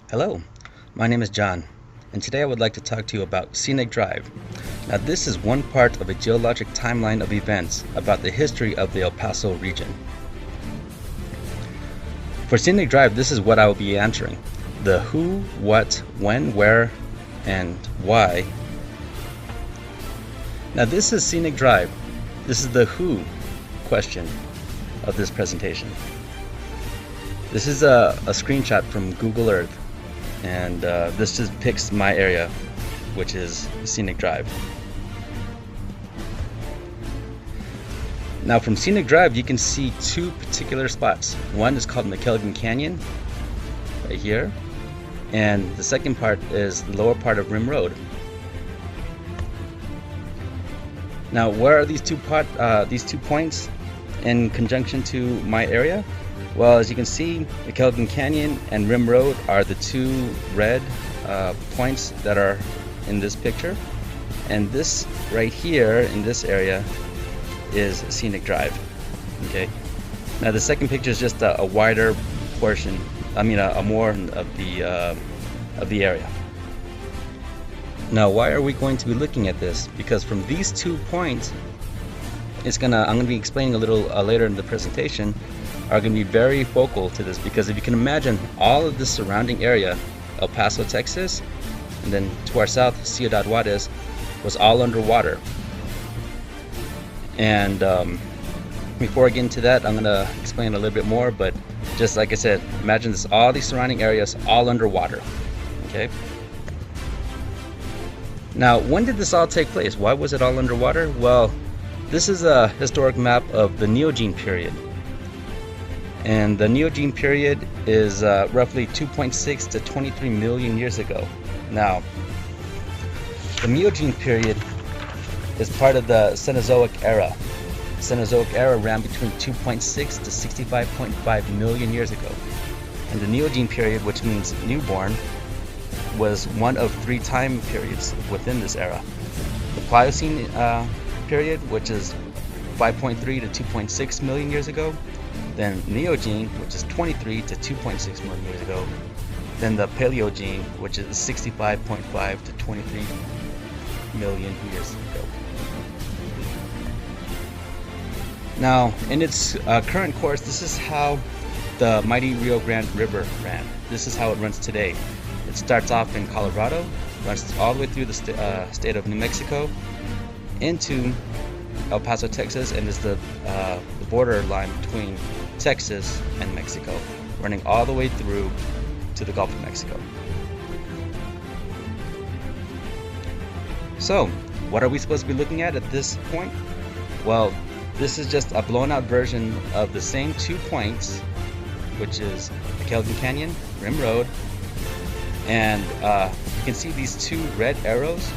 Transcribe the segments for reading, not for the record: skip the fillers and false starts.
Hello, my name is John, and today I would like to talk to you about Scenic Drive. Now, this is one part of a geologic timeline of events about the history of the El Paso region. For Scenic Drive, this is what I will be answering: the who, what, when, where, and why. Now, this is Scenic Drive. This is the who question of this presentation. This is a screenshot from Google Earth, and this just picks my area, which is Scenic Drive. Now, from Scenic Drive, you can see two particular spots. One is called McKelligon Canyon, right here, and the second part is the lower part of Rim Road. Now, where are these two points in conjunction to my area? Well, as you can see, McKelligon Canyon and Rim Road are the two red points that are in this picture, and this right here in this area is Scenic Drive. Okay. Now, the second picture is just a wider portion. I mean, a more of the area. Now, why are we going to be looking at this? Because from these 2 points, I'm gonna be explaining a little later in the presentation, are going to be very focal to this, because if you can imagine, all of the surrounding area, El Paso, Texas, and then to our south, Ciudad Juarez, was all underwater. And before I get into that, I'm going to explain a little bit more, but just like I said, imagine this, all these surrounding areas all underwater. Okay. Now, when did this all take place? Why was it all underwater? Well, this is a historic map of the Neogene period. And the Neogene period is roughly 2.6 to 23 million years ago. Now, the Neogene period is part of the Cenozoic era. The Cenozoic era ran between 2.6 to 65.5 million years ago. And the Neogene period, which means newborn, was one of 3 time periods within this era. The Pliocene period, which is 5.3 to 2.6 million years ago. Then Neogene, which is 23 to 2.6 million years ago. Then the Paleogene, which is 65.5 to 23 million years ago. Now, in its current course, this is how the mighty Rio Grande River ran. This is how it runs today. It starts off in Colorado, runs all the way through the state of New Mexico, into El Paso, Texas, and is the border line between Texas and Mexico, running all the way through to the Gulf of Mexico. So, what are we supposed to be looking at this point? Well, this is just a blown out version of the same 2 points, which is McKelligon Canyon, Rim Road, and you can see these 2 red arrows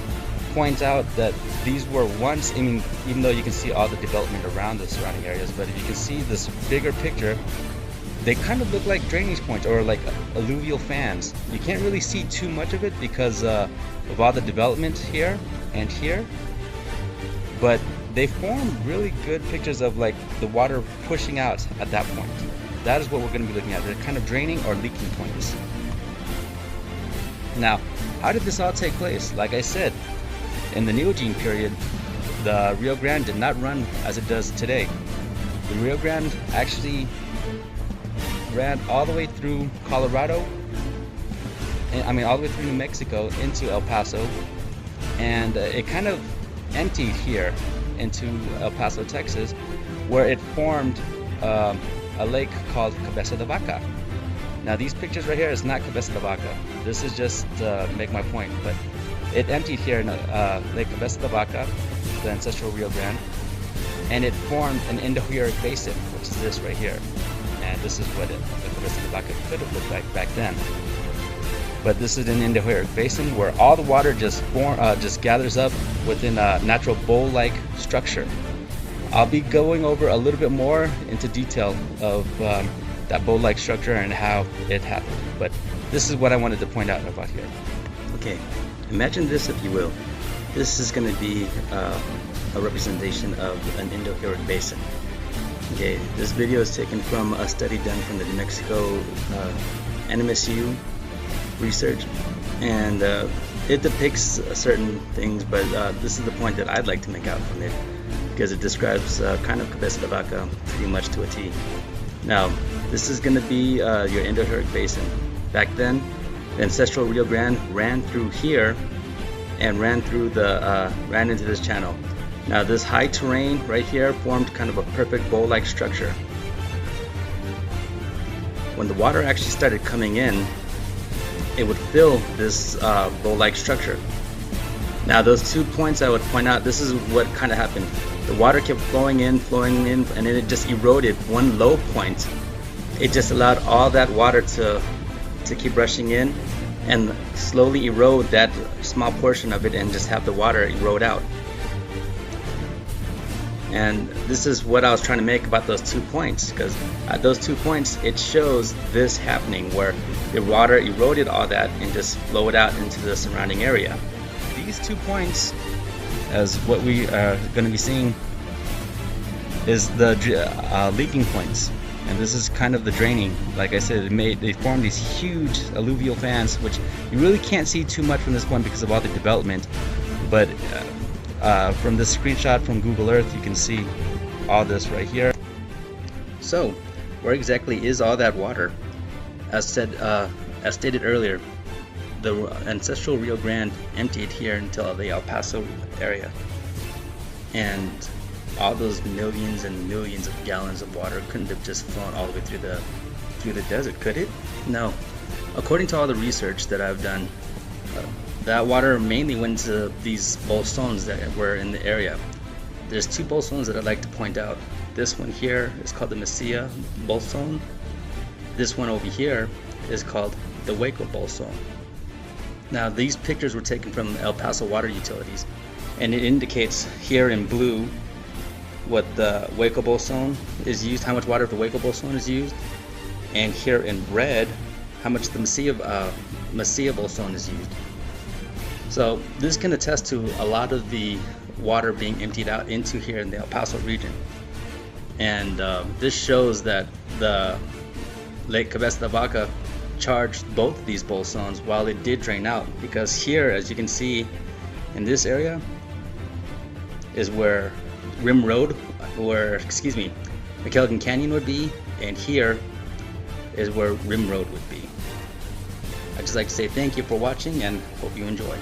point out that these were once, I mean, even though you can see all the development around the surrounding areas, but if you can see this bigger picture, they kind of look like drainage points or like alluvial fans. You can't really see too much of it because of all the development here and here, but they form really good pictures of like the water pushing out at that point. That is what we're going to be looking at. They're kind of draining or leaking points. Now, how did this all take place? Like I said, in the Neogene period, the Rio Grande did not run as it does today. The Rio Grande actually ran all the way through Colorado, all the way through New Mexico into El Paso, and it kind of emptied here into El Paso, Texas, where it formed a lake called Cabeza de Vaca. Now, these pictures right here is not Cabeza de Vaca. This is just to make my point, but it emptied here in Lake Cabeza de Vaca, the ancestral Rio Grande, and it formed an Indoherric basin, which is this right here. And this is what the Cabeza de Vaca could have looked like back then. But this is an Indoherric basin where all the water just gathers up within a natural bowl-like structure. I'll be going over a little bit more into detail of that bowl-like structure and how it happened. But this is what I wanted to point out about here. Okay. Imagine this, if you will. This is going to be a representation of an Indoherric basin. Okay, this video is taken from a study done from the New Mexico NMSU research, and it depicts certain things, but this is the point that I'd like to make out from it, because it describes kind of Cabeza de Vaca pretty much to a T. Now, this is going to be your Indo-Herrick Basin. Back then, the ancestral Rio Grande ran through here and ran into this channel. Now, this high terrain right here formed kind of a perfect bowl-like structure. When the water actually started coming in, it would fill this bowl-like structure. Now, those 2 points I would point out, this is what kind of happened. The water kept flowing in, and then it just eroded one low point. It just allowed all that water to keep rushing in and slowly erode that small portion of it and just have the water erode out. And this is what I was trying to make about those 2 points, because at those 2 points it shows this happening where the water eroded all that and just flowed out into the surrounding area. These 2 points, as what we are going to be seeing, is the leaking points, and this is kind of the draining. Like I said, they formed these huge alluvial fans, which you really can't see too much from this point because of all the development, but from this screenshot from Google Earth you can see all this right here. So where exactly is all that water? As stated earlier, the ancestral Rio Grande emptied here until the El Paso area, and all those millions and millions of gallons of water couldn't have just flown all the way through the desert, could it? No. According to all the research that I've done, that water mainly went to these bolsones that were in the area. There's 2 bolsones that I'd like to point out. This one here is called the Mesilla bolsone. This one over here is called the Hueco bolsone. Now, these pictures were taken from El Paso water utilities, and it indicates here in blue what the Hueco bolsone is used, how much water the Hueco bolsone is used, and here in red how much the Mesilla bolsone is used. So this can attest to a lot of the water being emptied out into here in the El Paso region, and this shows that the Lake Cabeza de Vaca charged both of these bolsones while it did drain out, because here, as you can see in this area, is where Rim Road, McElligin Canyon would be, and here is where Rim Road would be. I'd just like to say thank you for watching and hope you enjoyed.